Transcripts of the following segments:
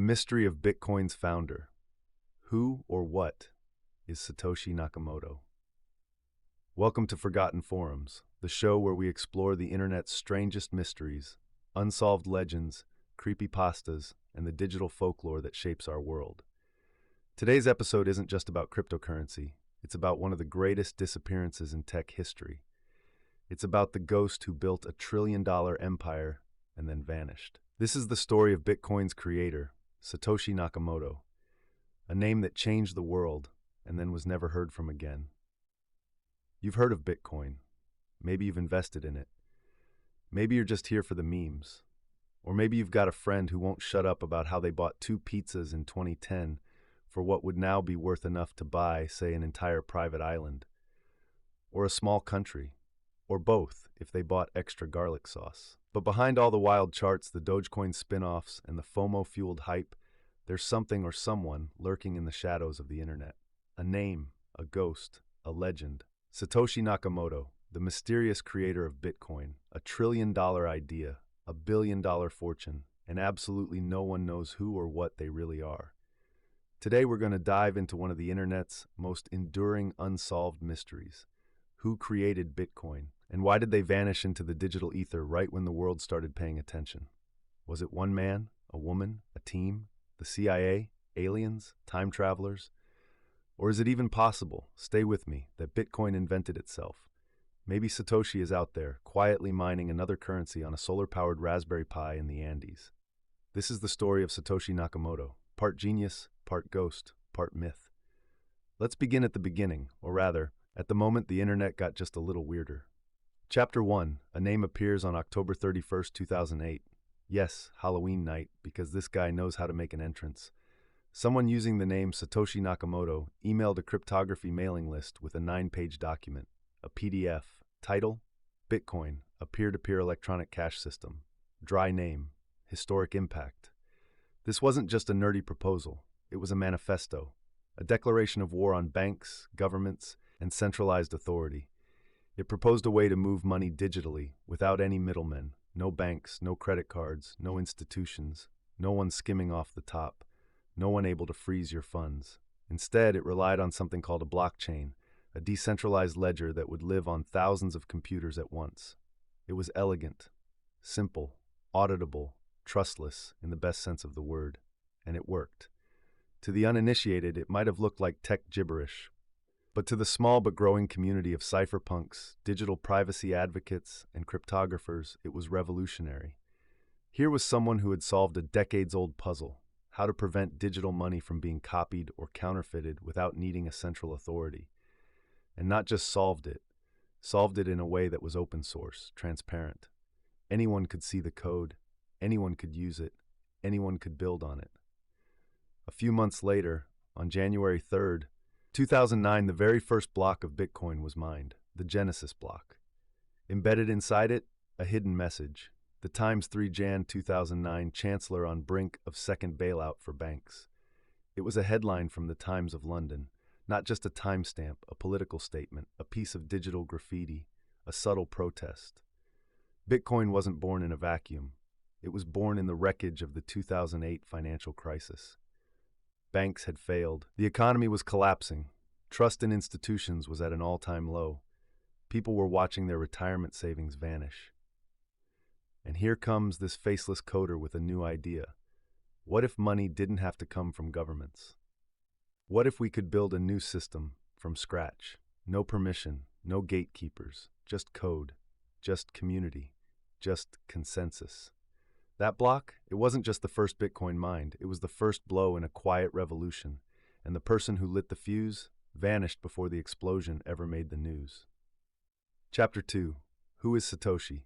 mystery of Bitcoin's founder. Who or what is Satoshi Nakamoto? Welcome to Forgotten Forums, the show where we explore the internet's strangest mysteries, unsolved legends, creepypastas, and the digital folklore that shapes our world. Today's episode isn't just about cryptocurrency, it's about one of the greatest disappearances in tech history. It's about the ghost who built a trillion-dollar empire and then vanished. This is the story of Bitcoin's creator, Satoshi Nakamoto, a name that changed the world and then was never heard from again. You've heard of Bitcoin. Maybe you've invested in it. Maybe you're just here for the memes. Or maybe you've got a friend who won't shut up about how they bought 2 pizzas in 2010 for what would now be worth enough to buy, say, an entire private island. Or a small country. Or both, if they bought extra garlic sauce. But behind all the wild charts, the Dogecoin spin-offs, and the FOMO-fueled hype, there's something or someone lurking in the shadows of the internet. A name, a ghost, a legend. Satoshi Nakamoto, the mysterious creator of Bitcoin, a trillion-dollar idea, a billion-dollar fortune, and absolutely no one knows who or what they really are. Today we're going to dive into one of the internet's most enduring unsolved mysteries. Who created Bitcoin? And why did they vanish into the digital ether right when the world started paying attention? Was it one man, a woman, a team, the CIA, aliens, time travelers? Or is it even possible, stay with me, that Bitcoin invented itself? Maybe Satoshi is out there, quietly mining another currency on a solar-powered Raspberry Pi in the Andes. This is the story of Satoshi Nakamoto, part genius, part ghost, part myth. Let's begin at the beginning, or rather, at the moment the internet got just a little weirder. Chapter 1, a name appears on October 31st, 2008. Yes, Halloween night, because this guy knows how to make an entrance. Someone using the name Satoshi Nakamoto emailed a cryptography mailing list with a 9-page document, a PDF. Title: Bitcoin, a peer-to-peer electronic cash system. Dry name: Historic Impact. This wasn't just a nerdy proposal, it was a manifesto, a declaration of war on banks, governments, and centralized authority. It proposed a way to move money digitally, without any middlemen, no banks, no credit cards, no institutions, no one skimming off the top, no one able to freeze your funds. Instead, it relied on something called a blockchain, a decentralized ledger that would live on thousands of computers at once. It was elegant, simple, auditable, trustless in the best sense of the word, and it worked. To the uninitiated, it might have looked like tech gibberish, but to the small but growing community of cypherpunks, digital privacy advocates, and cryptographers, it was revolutionary. Here was someone who had solved a decades-old puzzle: how to prevent digital money from being copied or counterfeited without needing a central authority. And not just solved it in a way that was open source, transparent. Anyone could see the code, anyone could use it, anyone could build on it. A few months later, on January 3rd, 2009, the very first block of Bitcoin was mined, the Genesis block. Embedded inside it, a hidden message. The Times 3 Jan 2009, Chancellor on brink of second bailout for banks. It was a headline from the Times of London, not just a timestamp, a political statement, a piece of digital graffiti, a subtle protest. Bitcoin wasn't born in a vacuum. It was born in the wreckage of the 2008 financial crisis. Banks had failed. The economy was collapsing. Trust in institutions was at an all-time low. People were watching their retirement savings vanish. And here comes this faceless coder with a new idea. What if money didn't have to come from governments? What if we could build a new system from scratch? No permission, no gatekeepers, just code, just community, just consensus. That block, it wasn't just the first Bitcoin mined, it was the first blow in a quiet revolution, and the person who lit the fuse vanished before the explosion ever made the news. Chapter 2. Who is Satoshi?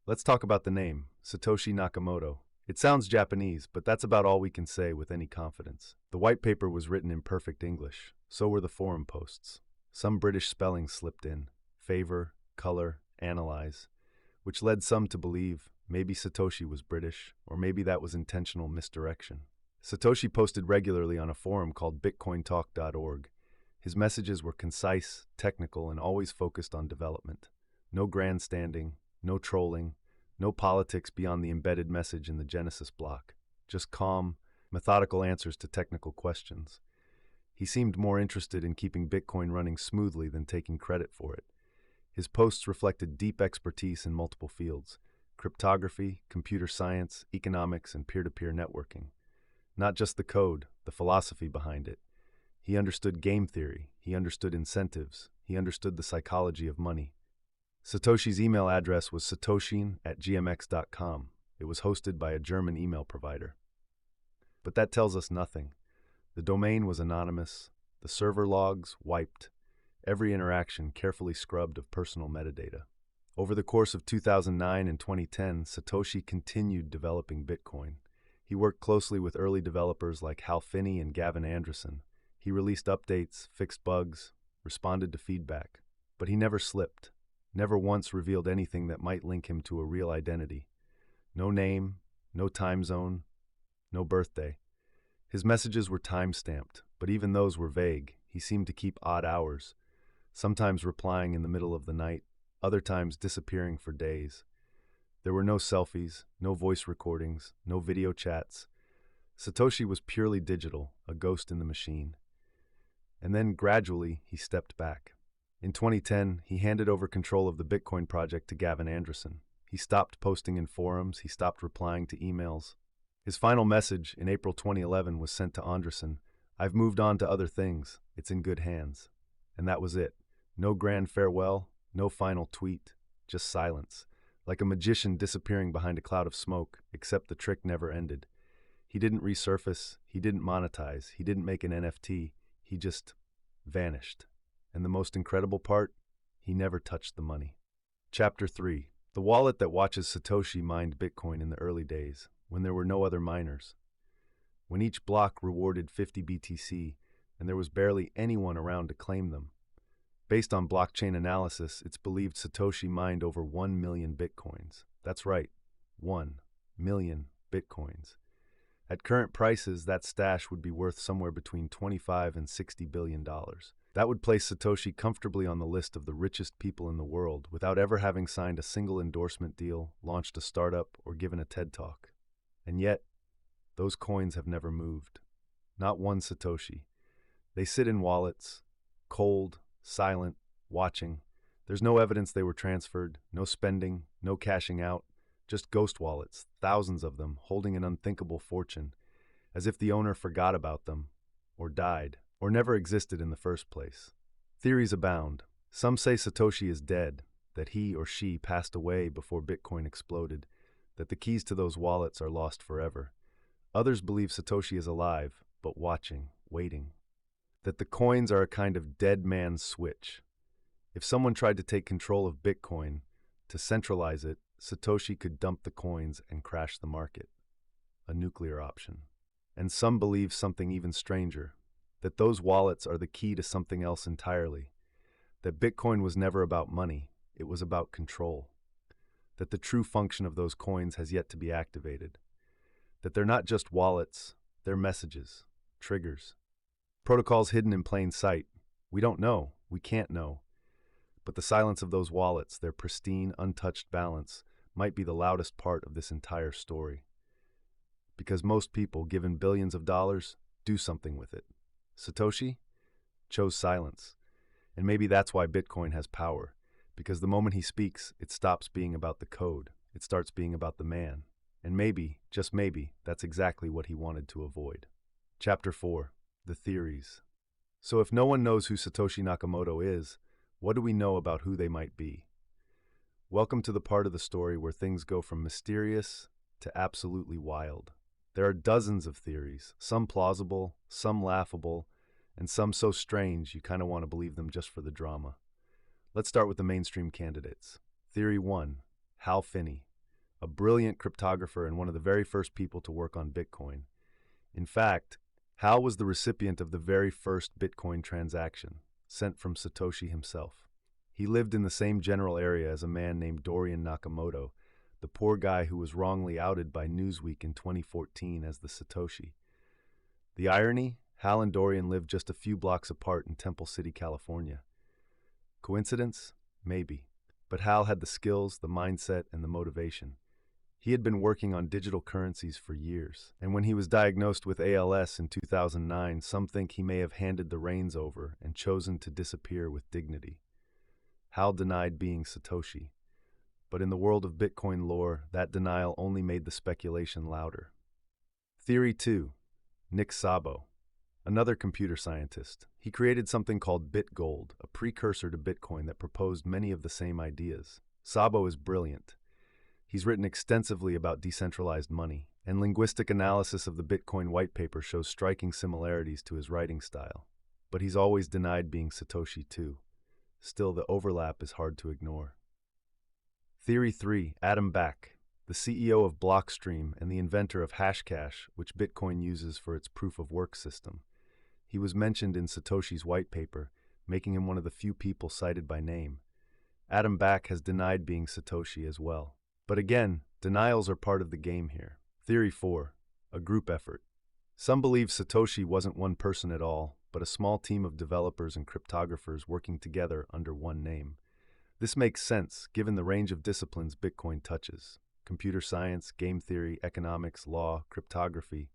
Let's talk about the name, Satoshi Nakamoto. It sounds Japanese, but that's about all we can say with any confidence. The white paper was written in perfect English, so were the forum posts. Some British spelling slipped in: favor, color, analyze, which led some to believe maybe Satoshi was British, or maybe that was intentional misdirection. Satoshi posted regularly on a forum called bitcointalk.org. His messages were concise, technical, and always focused on development. No grandstanding, no trolling, no politics beyond the embedded message in the Genesis block. Just calm, methodical answers to technical questions. He seemed more interested in keeping Bitcoin running smoothly than taking credit for it. His posts reflected deep expertise in multiple fields: cryptography, computer science, economics, and peer-to-peer networking. Not just the code, the philosophy behind it. He understood game theory, he understood incentives, he understood the psychology of money. Satoshi's email address was satoshin@gmx.com. It was hosted by a German email provider. But that tells us nothing. The domain was anonymous, the server logs wiped, every interaction carefully scrubbed of personal metadata. Over the course of 2009 and 2010, Satoshi continued developing Bitcoin. He worked closely with early developers like Hal Finney and Gavin Andresen. He released updates, fixed bugs, responded to feedback. But he never slipped, never once revealed anything that might link him to a real identity. No name, no time zone, no birthday. His messages were time-stamped, but even those were vague. He seemed to keep odd hours, sometimes replying in the middle of the night, other times disappearing for days. There were no selfies, no voice recordings, no video chats. Satoshi was purely digital, a ghost in the machine. And then, gradually, he stepped back. In 2010, he handed over control of the Bitcoin project to Gavin Andresen. He stopped posting in forums, he stopped replying to emails. His final message in April 2011 was sent to Andresen: "I've moved on to other things. It's in good hands." And that was it. No grand farewell, no final tweet, just silence. Like a magician disappearing behind a cloud of smoke, except the trick never ended. He didn't resurface, he didn't monetize, he didn't make an NFT, he just vanished. And the most incredible part, he never touched the money. Chapter 3. The wallet that watches Satoshi mined Bitcoin in the early days, when there were no other miners. When each block rewarded 50 BTC, and there was barely anyone around to claim them. Based on blockchain analysis, it's believed Satoshi mined over 1 million Bitcoins. That's right, 1 million Bitcoins. At current prices, that stash would be worth somewhere between $25 and $60 billion. That would place Satoshi comfortably on the list of the richest people in the world without ever having signed a single endorsement deal, launched a startup, or given a TED Talk. And yet, those coins have never moved. Not one Satoshi. They sit in wallets, cold, silent, watching. There's no evidence they were transferred, no spending, no cashing out, just ghost wallets, thousands of them, holding an unthinkable fortune, as if the owner forgot about them, or died, or never existed in the first place. Theories abound. Some say Satoshi is dead, that he or she passed away before Bitcoin exploded, that the keys to those wallets are lost forever. Others believe Satoshi is alive, but watching, waiting. That the coins are a kind of dead man's switch. If someone tried to take control of Bitcoin, to centralize it, Satoshi could dump the coins and crash the market. A nuclear option. And some believe something even stranger, that those wallets are the key to something else entirely. That Bitcoin was never about money, it was about control. That the true function of those coins has yet to be activated. That they're not just wallets, they're messages, triggers. Protocols hidden in plain sight. We don't know, we can't know. But the silence of those wallets, their pristine, untouched balance, might be the loudest part of this entire story. Because most people, given billions of dollars, do something with it. Satoshi chose silence. And maybe that's why Bitcoin has power. Because the moment he speaks, it stops being about the code. It starts being about the man. And maybe, just maybe, that's exactly what he wanted to avoid. Chapter 4. The Theories. So if no one knows who Satoshi Nakamoto is, what do we know about who they might be? Welcome to the part of the story where things go from mysterious to absolutely wild. There are dozens of theories, some plausible, some laughable, and some so strange you kind of want to believe them just for the drama. Let's start with the mainstream candidates. Theory 1. Hal Finney, a brilliant cryptographer and one of the very first people to work on Bitcoin. In fact, Hal was the recipient of the very first Bitcoin transaction, sent from Satoshi himself. He lived in the same general area as a man named Dorian Nakamoto, the poor guy who was wrongly outed by Newsweek in 2014 as the Satoshi. The irony? Hal and Dorian lived just a few blocks apart in Temple City, California. Coincidence? Maybe. But Hal had the skills, the mindset, and the motivation. He had been working on digital currencies for years, and when he was diagnosed with ALS in 2009, some think he may have handed the reins over and chosen to disappear with dignity. Hal denied being Satoshi, but in the world of Bitcoin lore, that denial only made the speculation louder. Theory 2. Nick Szabo, another computer scientist. He created something called BitGold, a precursor to Bitcoin that proposed many of the same ideas. Szabo is brilliant. He's written extensively about decentralized money, and linguistic analysis of the Bitcoin white paper shows striking similarities to his writing style. But he's always denied being Satoshi too. Still, the overlap is hard to ignore. Theory 3. Adam Back, the CEO of Blockstream and the inventor of Hashcash, which Bitcoin uses for its proof-of-work system. He was mentioned in Satoshi's white paper, making him one of the few people cited by name. Adam Back has denied being Satoshi as well. But again, denials are part of the game here. Theory 4. A group effort. Some believe Satoshi wasn't one person at all, but a small team of developers and cryptographers working together under one name. This makes sense, given the range of disciplines Bitcoin touches: computer science, game theory, economics, law, cryptography.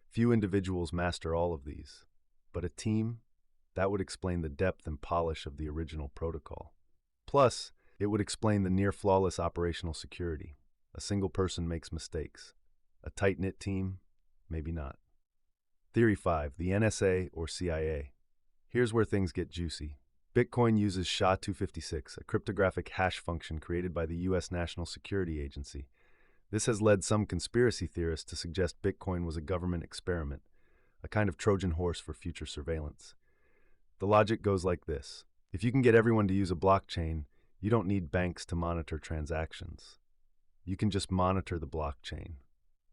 Few individuals master all of these. But a team? That would explain the depth and polish of the original protocol. Plus, it would explain the near-flawless operational security. A single person makes mistakes. A tight-knit team? Maybe not. Theory 5. The NSA or CIA. Here's where things get juicy. Bitcoin uses SHA-256, a cryptographic hash function created by the U.S. National Security Agency. This has led some conspiracy theorists to suggest Bitcoin was a government experiment, a kind of Trojan horse for future surveillance. The logic goes like this. If you can get everyone to use a blockchain, you don't need banks to monitor transactions. You can just monitor the blockchain.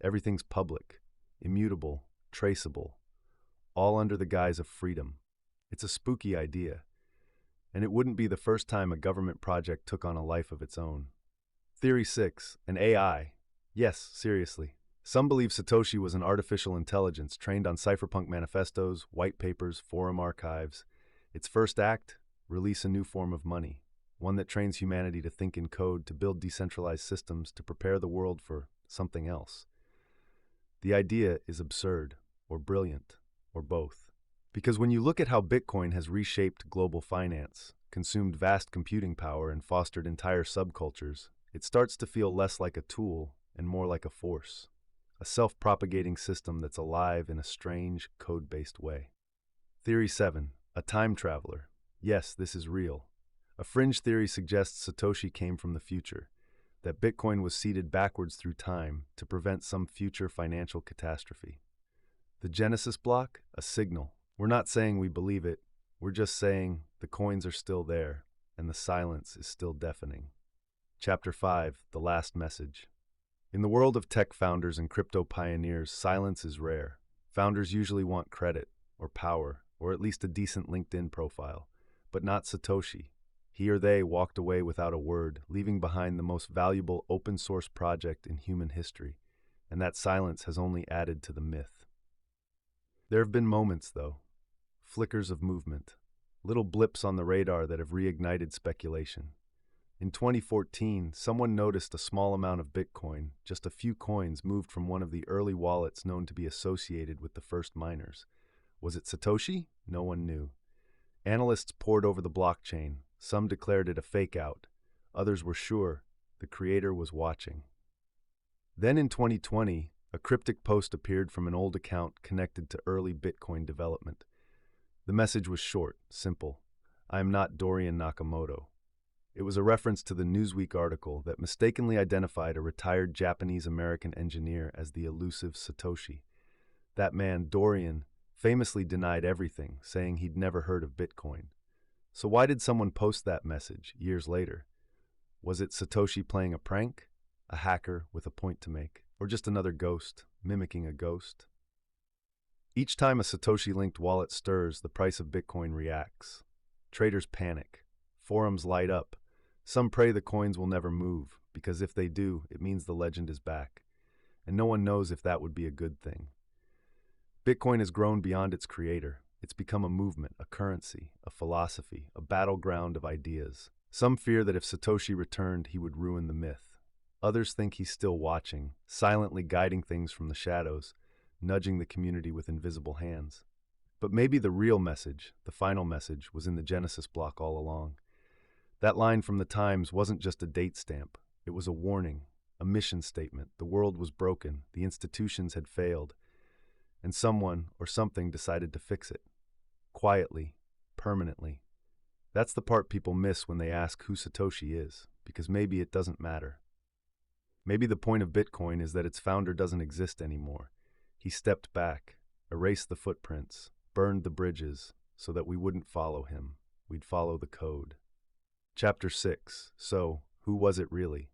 Everything's public, immutable, traceable, all under the guise of freedom. It's a spooky idea, and it wouldn't be the first time a government project took on a life of its own. Theory 6. An AI. Yes, seriously. Some believe Satoshi was an artificial intelligence trained on cypherpunk manifestos, white papers, forum archives. Its first act? Release a new form of money, one that trains humanity to think in code, to build decentralized systems, to prepare the world for something else. The idea is absurd, or brilliant, or both. Because when you look at how Bitcoin has reshaped global finance, consumed vast computing power, and fostered entire subcultures, it starts to feel less like a tool and more like a force. A self-propagating system that's alive in a strange, code-based way. Theory 7. A time traveler. Yes, this is real. A fringe theory suggests Satoshi came from the future, that Bitcoin was seeded backwards through time to prevent some future financial catastrophe. The Genesis block? A signal. We're not saying we believe it, we're just saying the coins are still there, and the silence is still deafening. Chapter 5. The Last Message. In the world of tech founders and crypto pioneers, silence is rare. Founders usually want credit, or power, or at least a decent LinkedIn profile. But not Satoshi. He or they walked away without a word, leaving behind the most valuable open-source project in human history, and that silence has only added to the myth. There have been moments, though, flickers of movement, little blips on the radar that have reignited speculation. In 2014, someone noticed a small amount of Bitcoin, just a few coins, moved from one of the early wallets known to be associated with the first miners. Was it Satoshi? No one knew. Analysts pored over the blockchain. Some declared it a fake-out. Others were sure the creator was watching. Then in 2020, a cryptic post appeared from an old account connected to early Bitcoin development. The message was short, simple. I am not Dorian Nakamoto. It was a reference to the Newsweek article that mistakenly identified a retired Japanese-American engineer as the elusive Satoshi. That man, Dorian, famously denied everything, saying he'd never heard of Bitcoin. So why did someone post that message years later? Was it Satoshi playing a prank? A hacker with a point to make? Or just another ghost, mimicking a ghost? Each time a Satoshi-linked wallet stirs, the price of Bitcoin reacts. Traders panic. Forums light up. Some pray the coins will never move, because if they do, it means the legend is back. And no one knows if that would be a good thing. Bitcoin has grown beyond its creator. It's become a movement, a currency, a philosophy, a battleground of ideas. Some fear that if Satoshi returned, he would ruin the myth. Others think he's still watching, silently guiding things from the shadows, nudging the community with invisible hands. But maybe the real message, the final message, was in the Genesis block all along. That line from the Times wasn't just a date stamp. It was a warning, a mission statement. The world was broken, the institutions had failed, and someone or something decided to fix it. Quietly, permanently. That's the part people miss when they ask who Satoshi is, because maybe it doesn't matter. Maybe the point of Bitcoin is that its founder doesn't exist anymore. He stepped back, erased the footprints, burned the bridges, so that we wouldn't follow him. We'd follow the code. Chapter 6. So, who was it really?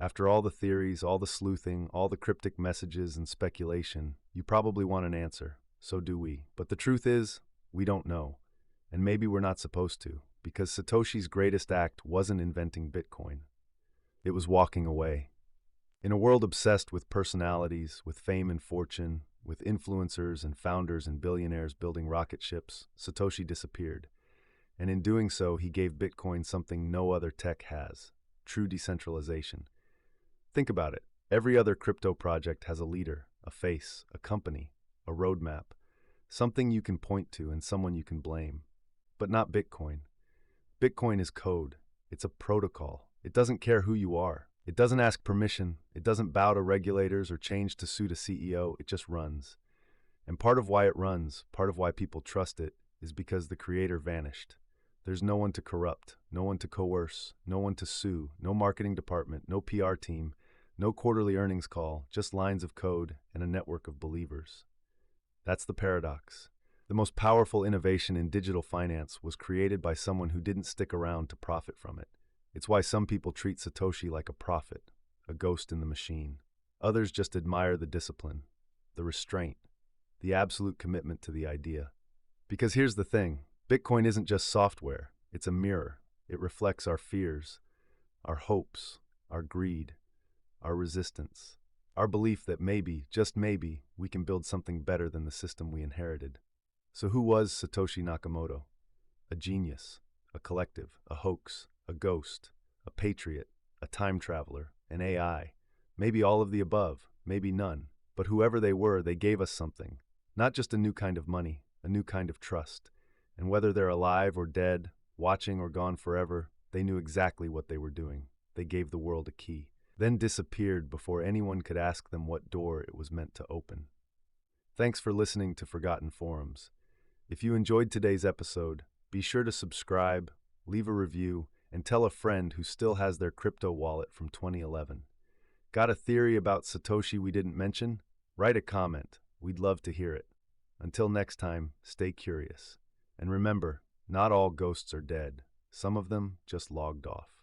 After all the theories, all the sleuthing, all the cryptic messages and speculation, you probably want an answer. So do we. But the truth is, we don't know. And maybe we're not supposed to, because Satoshi's greatest act wasn't inventing Bitcoin. It was walking away. In a world obsessed with personalities, with fame and fortune, with influencers and founders and billionaires building rocket ships, Satoshi disappeared. And in doing so, he gave Bitcoin something no other tech has: true decentralization. Think about it. Every other crypto project has a leader, a face, a company, a roadmap, something you can point to and someone you can blame. But not Bitcoin. Bitcoin is code. It's a protocol. It doesn't care who you are. It doesn't ask permission. It doesn't bow to regulators or change to suit a CEO. It just runs. And part of why it runs, part of why people trust it, is because the creator vanished. There's no one to corrupt, no one to coerce, no one to sue, no marketing department, no PR team, no quarterly earnings call, just lines of code and a network of believers. That's the paradox. The most powerful innovation in digital finance was created by someone who didn't stick around to profit from it. It's why some people treat Satoshi like a prophet, a ghost in the machine. Others just admire the discipline, the restraint, the absolute commitment to the idea. Because here's the thing, Bitcoin isn't just software, it's a mirror. It reflects our fears, our hopes, our greed, our resistance, our belief that maybe, just maybe, we can build something better than the system we inherited. So who was Satoshi Nakamoto? A genius, a collective, a hoax, a ghost, a patriot, a time traveler, an AI. Maybe all of the above, maybe none. But whoever they were, they gave us something. Not just a new kind of money, a new kind of trust. And whether they're alive or dead, watching or gone forever, they knew exactly what they were doing. They gave the world a key, then disappeared before anyone could ask them what door it was meant to open. Thanks for listening to Forgotten Forums. If you enjoyed today's episode, be sure to subscribe, leave a review, and tell a friend who still has their crypto wallet from 2011. Got a theory about Satoshi we didn't mention? Write a comment. We'd love to hear it. Until next time, stay curious. And remember, not all ghosts are dead. Some of them just logged off.